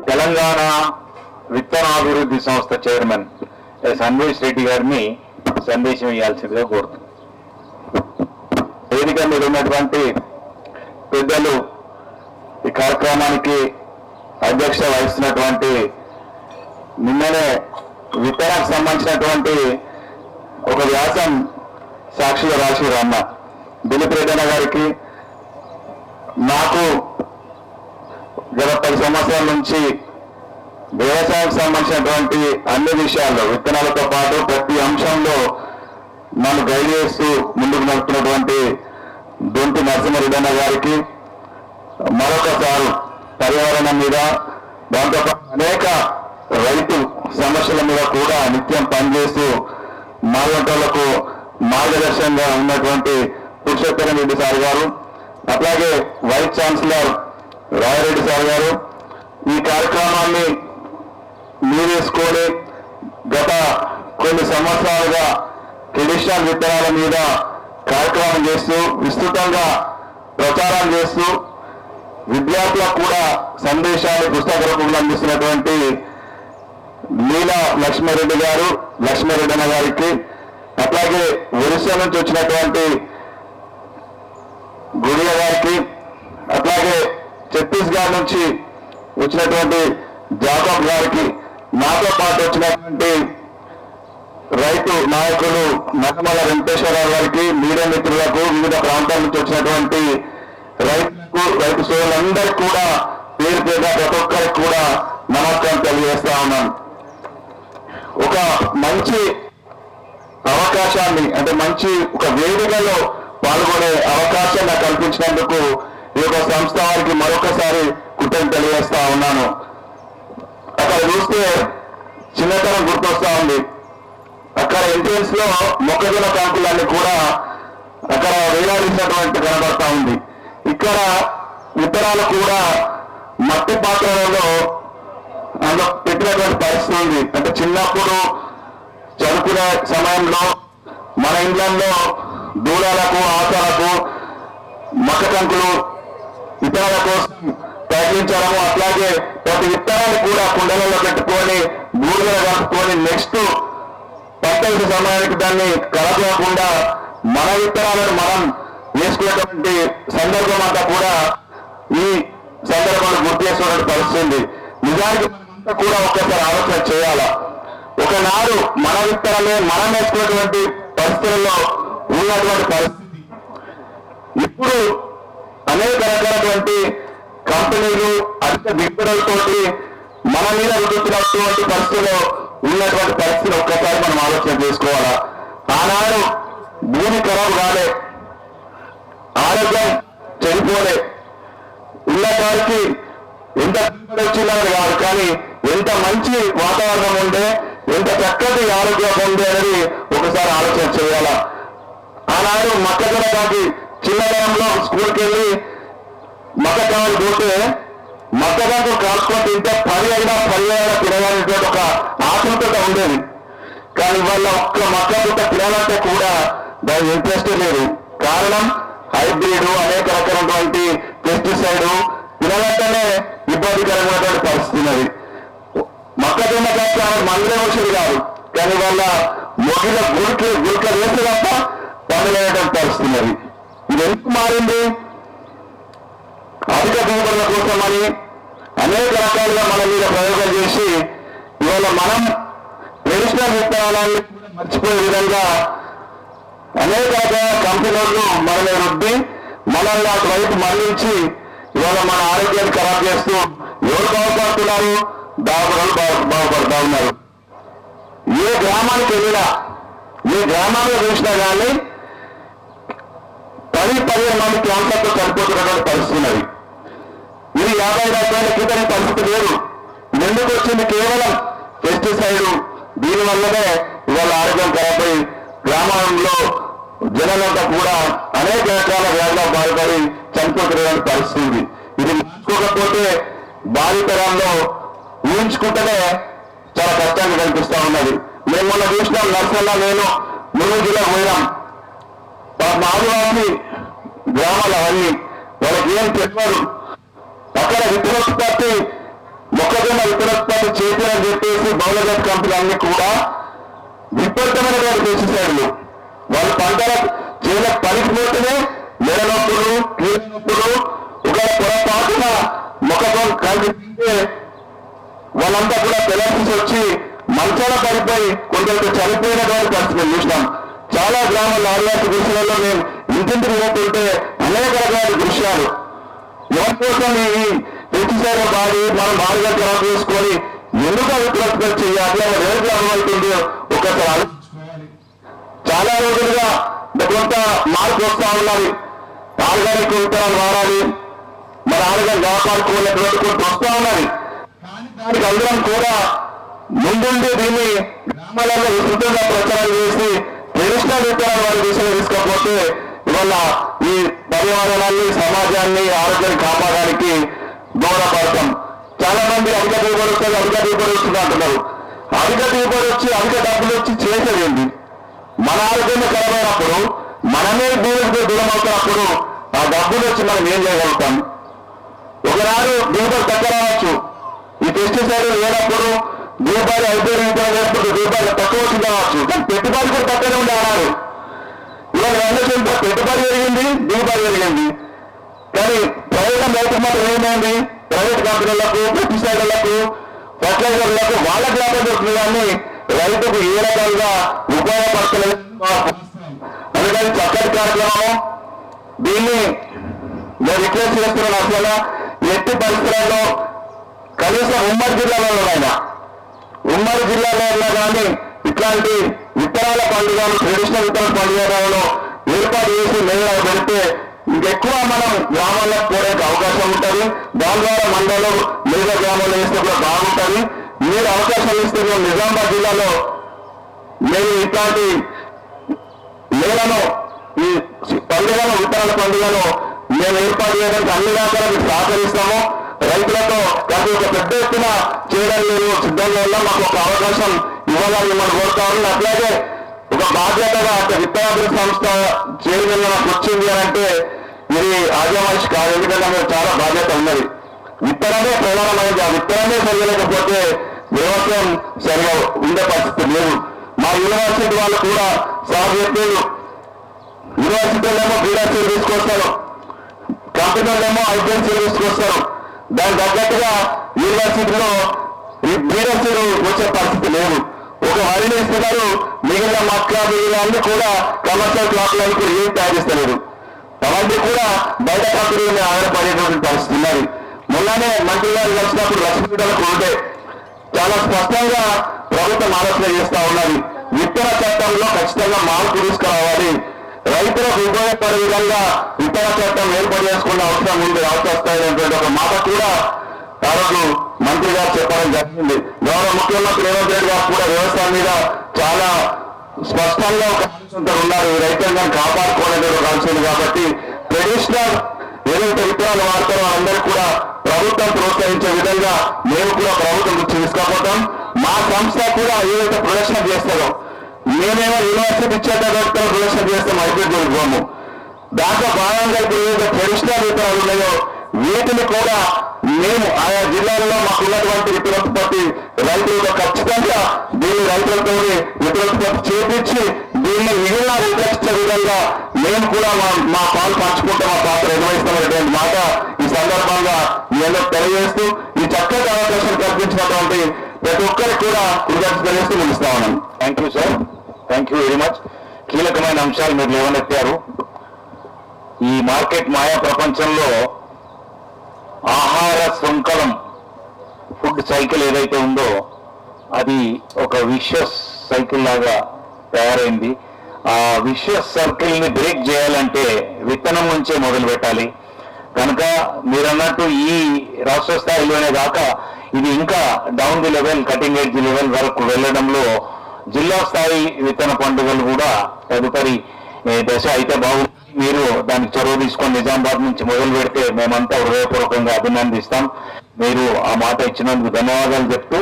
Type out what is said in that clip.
తెలంగాణ విత్తనాభివృద్ధి సంస్థ చైర్మన్ సందేశ్ రెడ్డి గారిని సందేశం ఇవ్వాల్సిందిగా కోరుతున్నాను. వేదిక మీద ఉన్నటువంటి పెద్దలు, ఈ కార్యక్రమానికి అధ్యక్ష వహిస్తున్నటువంటి, నిన్ననే విత్తనానికి సంబంధించినటువంటి ఒక వ్యాసం సాక్షిగా రాసి అన్న దిలీప్ రెడ్డి అన్న గారికి, నాకు గత 10 సంవత్సరాల నుంచి వ్యవసాయానికి సంబంధించినటువంటి అన్ని విషయాల్లో విత్తనాలతో పాటు ప్రతి అంశంలో నన్ను గైడ్ చేస్తూ ముందుకు నడుపుతున్నటువంటి దొంతి నరసింహారెడ్డి అన్న గారికి మరొకసారి పర్యావరణం మీద, దాంతోపాటు అనేక రైతు సమస్యల మీద కూడా నిత్యం పనిచేస్తూ మాలంటోళ్లకు మార్గదర్శకంగా ఉన్నటువంటి పురుషోత్తరం రెడ్డి సార్ గారు, అట్లాగే వైస్ ఛాన్సలర్ రాయరెడ్డి సార్ గారు ఈ కార్యక్రమాన్ని మీరేసుకొని గత కొన్ని సంవత్సరాలుగా ట్రెడిషనల్ విత్తనాల మీద కార్యక్రమం చేస్తూ విస్తృతంగా ప్రచారం చేస్తూ విద్యార్థులకు కూడా సందేశాలు పుస్తక రూపంలో అందిస్తున్నటువంటి లీలా లక్ష్మారెడ్డి గారు, లక్ష్మారెడ్డి అన్న గారికి, అట్లాగే ఒరిస్సా నుంచి వచ్చినటువంటి గుడియ గారికి, అట్లాగే ఛత్తీస్గఢ్ నుంచి వచ్చినటువంటి జాకబ్ గారికి, నాతో పాటు వచ్చినటువంటి రైతు నాయకులు నల్లమల్ల వెంకటేశ్వరరావు గారికి, మీడియా మిత్రులకు, వివిధ ప్రాంతాల నుంచి వచ్చినటువంటి రైతులకు, రైతు సోదరులందరికీ కూడా పేరు పేరుగా ప్రతి ఒక్కరికి కూడా నమస్కారం తెలియజేస్తా ఉన్నాను. ఒక మంచి అవకాశాన్ని, అంటే మంచి ఒక వేదికలో పాల్గొనే అవకాశం నాకు కల్పించినందుకు ఈ యొక్క సంస్థ వారికి మరొకసారి కృతజ్ఞతలు తెలియజేస్తా ఉన్నాను. అక్కడ చూస్తే చిన్నతనం గుర్తొస్తా ఉంది. అక్కడ ఎంట్రన్స్ లో మొక్కజొన్న కాంకులన్నీ కూడా అక్కడ వేలాడినటువంటి కనబడతా ఉంది. ఇక్కడ విత్తనాలు కూడా మట్టి పాత్రలలో అందులో పెట్టినటువంటి పరిస్థితి ఉంది. అంటే చిన్నప్పుడు చదువుకునే సమయంలో మన ఇండ్లలో దూరాలకు, ఆశాలకు మక్క కంకులు విత్తనాల కోసం తగిలించడము, అట్లాగే ప్రతి విత్తనాన్ని కూడా కుండలలో పెట్టుకొని బూడిదలో కలుపుకొని నెక్స్ట్ పంట సమయానికి దాన్ని కలపకుండా మన విత్తనాలను మనం వేసుకునేటువంటి సందర్భం అంతా కూడా ఈ సందర్భంలో గుర్తు చేసుకునే పరిస్థితి. నిజానికి మనమంతా కూడా ఒక్కసారి ఆలోచన చేయాలా. ఒకనాడు మన విత్తనాలే మనం వేసుకున్నటువంటి పరిస్థితుల్లో ఉన్నటువంటి పరిస్థితి ఇప్పుడు అనేక రకాలైనటువంటి కంపెనీలు అధిక దిగుబడులతోటి మన మీద రుద్దుతున్నటువంటి పరిస్థితుల్లో ఉన్నటువంటి పరిస్థితులు ఒక్కసారి మనం ఆలోచన చేసుకోవాలా. ఆనాడు భూమి ఖరాబు కాలే, ఆరోగ్యం చెడిపోలే, ఉన్నవారికి ఎంత దిగుబడి వచ్చిందని కాదు, కానీ ఎంత మంచి వాతావరణం ఉండే, ఎంత చక్కటి ఆరోగ్యం ఉండే అనేది ఒకసారి ఆలోచన చేయాలా. ఆనాడు మొక్కజొన్న కాకి చిన్నతనంలో స్కూల్కి వెళ్ళి మొక్కజొన్నలు పోతే మొక్కజొన్న కాల్చుకొని తింటే 10 అయినా తినడానికి ఒక ఆతృతత ఉండేది. కానీ వాళ్ళ ఒక్క మొక్కజొన్న తినాలంటే కూడా దాని ఇంట్రెస్ట్ లేదు. కారణం హైబ్రిడ్, అనేక రకాలైనటువంటి పెస్టిసైడ్ తినాలంటేనే ఇబ్బందికరమైనటువంటి పరిస్థితి ఉన్నది. మొక్కజొన్న కాస్త మందులే వచ్చేది కాదు, కానీ వాళ్ళ మొగిల గురిక వేస్తే తప్ప పండుగటువంటి పరిస్థితి ఉన్నది. ఇది ఎందుకు మారింది? అధిక దిగుబడుల కోసమని అనేక రకాలుగా మన మీద ప్రయోగం చేసి ఇవాళ మనం ట్రెడిషనల్ విత్తనాలను మర్చిపోయే విధంగా అనేక రకాల కంపెనీలు మనల్ని రుద్ది మనల్ని అటువైపు మళ్లించి ఇవాళ మన ఆరోగ్యాన్ని ఖరాబ్ చేస్తూ ఎవరు బాగుపడుతున్నారు? బాగుపడుతూ ఉన్నారు. ఏ గ్రామానికి వెళ్ళినా, ఏ గ్రామాల్లో చూసినా కానీ 10-15 మంది క్యాన్సర్తో చనిపోతున్నటువంటి పరిస్థితి ఉన్నది. ఇది 50 ఏళ్ల క్రితం పరిస్థితి లేదు. ఎందుకు వచ్చింది? కేవలం పెస్టిసైడ్. దీనివల్లనే ఇవాళ ఆరోగ్యం ఖరాబై గ్రామాల్లో జనాలంతా కూడా అనేక రకాల వ్యాధులు బాధపడి చనిపోతున్నటువంటి పరిస్థితి. ఇది మార్చుకోకపోతే బాధితరంలో ఊహించుకుంటేనే చాలా కష్టంగా కనిపిస్తా ఉన్నది. మేము మొన్న చూసినాం, నర్సల్లో నేను ములుగు జిల్లా పోయినాం. ఆదివాసి గ్రామాలు అవన్నీ వాళ్ళకి ఏం చెప్పారు. అక్కడ విత్తనోత్పత్తి మొక్కజొన్న విత్తనోత్పత్తి చేయాలని చెప్పేసి బౌలగట్ కంపెనీలన్నీ కూడా విపరీతమైనటువంటి పెస్టిసైడ్లు వాళ్ళ పంటల చేల పలికిపోతేనే మెడనొప్పులు కీళ్ళ నొప్పులు ఒక పొరపాటున మొక్కజొన్న కలిపితే వాళ్ళంతా కూడా పెలాసిస్ వచ్చి మంచాల పడిపోయి కొందరికి చనిపోయినటువంటి పరిస్థితి చూసినాం. చాలా గ్రామాల ఆదివాసీ దృశ్యాలలో మేము ఇంటింటికి పోతుంటే అనేక రకాల దృశ్యాలు ఎవరి కోసం ఈ పెస్టిసైడ్ వాడి మనం బాగా ఖరాబ్ చేసుకొని ఎందుకు అభిప్రాయం చేయాలి అని రేపు అనుమవుతుందో ఒకసారి ఆలోచించుకోవాలి. చాలా రోజులుగా కొంత మార్పు వస్తా ఉన్నది. ఆర్గానిక్ విత్తనాలు వాడాలి, మన ఆరోగ్యం కాపాడుకోవాలనేటువంటి కొంత వస్తా ఉన్నది. దానికి అందరం కూడా ముందుండి దీన్ని గ్రామాలలో విస్తృతంగా ప్రచారం చేసి ట్రెడిషనల్ విత్తనాలు వారి దిశలో తీసుకోకపోతే ఇవాళ ఈ పర్యావరణాన్ని సమాజాన్ని ఆరోగ్యాన్ని కాపాడడానికి దూరపడతాం. చాలా మంది అధిక దిగుబడి వస్తుంది అంటున్నారు. అధిక దిగుబడి వచ్చి అధిక డబ్బులు వచ్చి చేసేది మన ఆరోగ్యాన్ని ఖరాబైనప్పుడు మనమే భూమికి దూరం అవుతున్నప్పుడు ఆ డబ్బులు వచ్చి మనం ఏం చేయగలుగుతాం? ఒకనాడు దిగుబడి తక్కువ రావచ్చు, ఈ పెస్టిసైడ్ లేనప్పుడు దిగుబడి అయిపోయినప్పుడు దిగుబడి తక్కువ వచ్చింది కావచ్చు, కానీ పెట్టుబడి కూడా తక్కువనే ఉండే అన్నారు. ఇవాళ రెండు పెట్టుబడి పెరిగింది, దిగుబడి పెరిగింది. కానీ ప్రయోజనం రైతు మాత్రం ఏమైంది? ప్రైవేట్ కంపెనీలకు, పెస్టిసైడ్లకు, ఫర్టిలైజర్లకు వాళ్ళకి లాభం దొరుకుతుంది, కానీ రైతుకు ఏ రకాలుగా ఉపయోగపడలేదు. అందుకని చక్కటి కార్యక్రమం దీన్ని నేను రిక్వెస్ట్ చేస్తున్నాను. అసలు ఎట్టి పరిస్థితుల్లో కనీసం ఉమ్మడి జిల్లాలో కానీ ఇట్లాంటి విత్తనాల పండుగలు ట్రెడిషనల్ విత్తనాల పండుగలలో ఏర్పాటు చేసి మేళ పెడితే ఇంకెక్కువ మనం గ్రామాల్లో పోయే అవకాశం ఉంటుంది. దాని ద్వారా మండలం మిగతా గ్రామాల్లో వేస్తే కూడా బాగుంటుంది. మీరు అవకాశం ఇస్తే మేము నిజామాబాద్ జిల్లాలో మేము ఇట్లాంటి మేళను ఈ పండుగను విత్తనాల పండుగను మేము ఏర్పాటు చేయడానికి అన్ని రకాల మీకు సహకరిస్తాము. రైతులతో కాదు ఒక పెద్ద ఎత్తున చేయడానికి మేము సిద్ధంగా ఉన్నాం. మాకు ఒక అవకాశం ఇవ్వాలని మిమ్మల్ని కోరుతా ఉన్నాం. అట్లాగే ఒక బాధ్యతగా విత్తనాభివృద్ధి సంస్థ చైర్మన్ నాకు వచ్చింది అని అంటే ఇది ఆజమాయిష్ కాదు. ఎందుకంటే నాకు చాలా బాధ్యత ఉన్నది. విత్తనమే ప్రధానమైనది. ఆ విత్తనమే సరిగలేకపోతే వ్యవసాయం సరిగా ఉండే పరిస్థితి లేదు. మా యూనివర్సిటీ వాళ్ళు కూడా సార్ చెప్పారు, యూనివర్సిటీలేమో బీరాసీలు తీసుకొస్తారు, కంపెనీలేమో ఐపీఎస్సీలు తీసుకొస్తారు. దానికి తగ్గట్టుగా యూనివర్సిటీలో ఈ బీరాసీలు వచ్చే పరిస్థితి లేదు. ఒక హరిని ఇస్తున్నారు, మిగిలిన మక్కాలు కూడా కమర్షియల్ క్లాసులు కూడా ఏం తయారు చేస్తలేరు. అవన్నీ కూడా బయట కంపెనీలు ఆధారపడేటువంటి పరిస్థితి ఉన్నది. మొన్ననే మంత్రి గారు వచ్చినప్పుడు లక్ష్మీలకు ఉంటే చాలా స్పష్టంగా ప్రభుత్వం ఆలోచన చేస్తా ఉన్నది. విత్తన చట్టంలో ఖచ్చితంగా మార్పు తీసుకురావాలి, రైతులకు ఉపయోగపడే విధంగా విత్తన చట్టం ఏర్పాటు చేసుకున్న అవసరం ఉంది, అవసరమైనటువంటి ఒక మాట కూడా ఆ రోజు మంత్రి గారు చెప్పడం జరిగింది. గౌరవ ముఖ్యమంత్రి రేవంత్ రెడ్డి గారు కూడా వ్యవసాయం మీద చాలా స్పష్టంగా ఒక ఆలోచనతో ఉన్నారు. ఈ రైతాంగాన్ని కాపాడుకోవాలనే ఒక ఆలోచన కాబట్టి ట్రెడిషనల్ ఏదైతే విత్తనాలు వాడతారో అందరికీ కూడా ప్రభుత్వం ప్రోత్సహించే విధంగా మేము కూడా ప్రభుత్వం నుంచి తీసుకపోతాం. మా సంస్థ కూడా ఏదైతే ప్రదర్శన చేస్తారో మేమేమో యూనివర్సిటీ ఇచ్చేటప్పుడు ప్రదర్శన చేస్తాం హైబ్రిడ్ విభాగము. దాంట్లో భాగంగా ఇప్పుడు ఏదైతే ట్రెడిషనల్ విత్తనాలు ఉన్నాయో వీటిని కూడా మేము ఆయా జిల్లాలలో మాకున్నటువంటి విత్తనోత్పత్తి రైతులతో ఖచ్చితంగా దీన్ని రైతులతో విత్తనోత్పత్తి చేపించి దీన్ని మిగిలిన రైతులకిచ్చే విధంగా మేము కూడా మా పాలు పంచుకుంటే మా పాత్ర నిర్వహిస్తామనేటువంటి మాట ఈ సందర్భంగా నేను తెలియజేస్తూ ఈ చక్కటి అవకాశం కల్పించినటువంటి ప్రతి ఒక్కరికి కూడా కృతజ్ఞతలు తెలియజేస్తూ ముగిస్తా ఉన్నాను. Thank you sir, thank you very much. కీలకమైన అంశాలు మీరు లేవనెత్తారు. ఈ మార్కెట్ మాయా ప్రపంచంలో ఆహార శృంఖలం ఫుడ్ సైకిల్ ఏదైతే ఉందో అది ఒక విషస్ సైకిల్ లాగా తయారైంది. ఆ విషస్ సర్కిల్ ని బ్రేక్ చేయాలంటే విత్తనం నుంచే మొదలు పెట్టాలి. కనుక మీరు అన్నట్టు ఈ రాష్ట్ర స్థాయిలోనే కాక ఇది ఇంకా down the level, cutting edge level వరకు వెళ్ళడంలో జిల్లా స్థాయి విత్తన పండుగలు కూడా తదుపరి దశ అయితే బాగుంది. మీరు దానికి చొరవ తీసుకొని నిజామాబాద్ నుంచి మొదలు పెడితే మేమంతా హృదయపూర్వకంగా అభినందిస్తాం. మీరు ఆ మాట ఇచ్చినందుకు ధన్యవాదాలు చెప్తూ